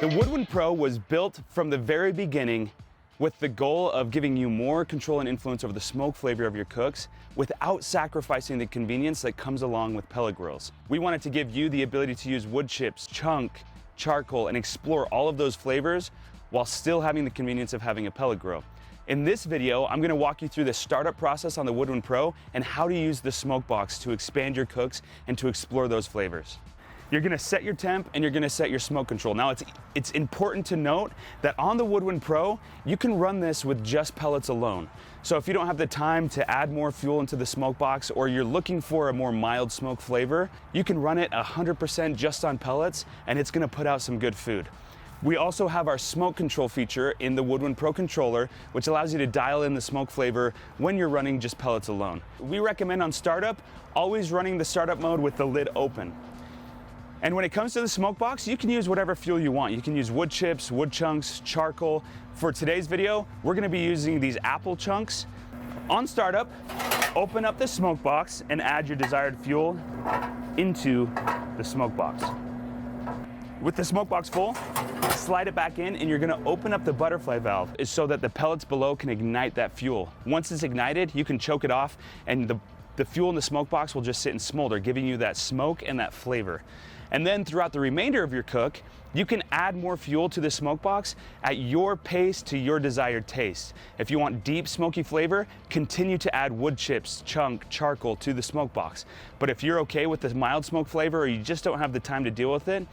The Woodwind Pro was built from the very beginning with the goal of giving you more control and influence over the smoke flavor of your cooks without sacrificing the convenience that comes along with pellet grills. We wanted to give you the ability to use wood chips, chunk, charcoal, and explore all of those flavors while still having the convenience of having a pellet grill. In this video, I'm gonna walk you through the startup process on the Woodwind Pro and how to use the smoke box to expand your cooks and to explore those flavors. You're gonna set your temp and you're gonna set your smoke control. Now it's important to note that on the Woodwind Pro, you can run this with just pellets alone. So if you don't have the time to add more fuel into the smoke box or you're looking for a more mild smoke flavor, you can run it 100% just on pellets and it's gonna put out some good food. We also have our smoke control feature in the Woodwind Pro controller, which allows you to dial in the smoke flavor when you're running just pellets alone. We recommend on startup, always running the startup mode with the lid open. And when it comes to the smoke box, you can use whatever fuel you want. You can use wood chips, wood chunks, charcoal. For today's video, we're gonna be using these apple chunks. On startup, open up the smoke box and add your desired fuel into the smoke box. With the smoke box full, slide it back in and you're gonna open up the butterfly valve so that the pellets below can ignite that fuel. Once it's ignited, you can choke it off and the fuel in the smoke box will just sit and smolder, giving you that smoke and that flavor. And then throughout the remainder of your cook, you can add more fuel to the smoke box at your pace to your desired taste. If you want deep smoky flavor, continue to add wood chips, chunk, charcoal to the smoke box. But if you're okay with the mild smoke flavor or you just don't have the time to deal with it,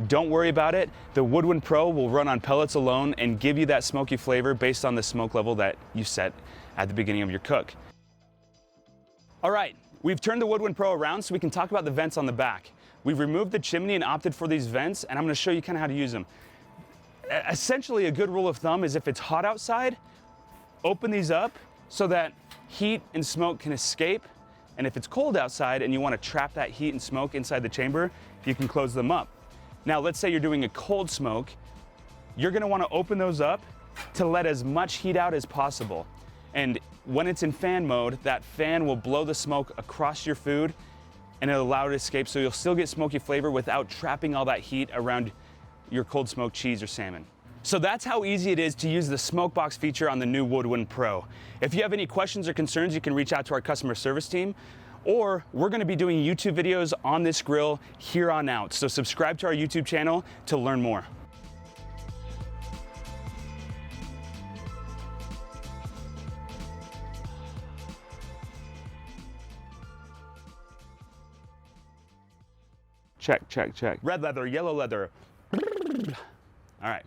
don't worry about it. The Woodwind Pro will run on pellets alone and give you that smoky flavor based on the smoke level that you set at the beginning of your cook. All right, we've turned the Woodwind Pro around so we can talk about the vents on the back. We've removed the chimney and opted for these vents, and I'm gonna show you kind of how to use them. Essentially, a good rule of thumb is if it's hot outside, open these up so that heat and smoke can escape. And if it's cold outside and you wanna trap that heat and smoke inside the chamber, you can close them up. Now, let's say you're doing a cold smoke, you're gonna wanna open those up to let as much heat out as possible. And when it's in fan mode, that fan will blow the smoke across your food and it'll allow it to escape, so you'll still get smoky flavor without trapping all that heat around your cold smoked cheese or salmon. So that's how easy it is to use the smoke box feature on the new Woodwind Pro. If you have any questions or concerns, you can reach out to our customer service team, or we're gonna be doing YouTube videos on this grill here on out. So subscribe to our YouTube channel to learn more. Check, check, check. Red leather, yellow leather. All right.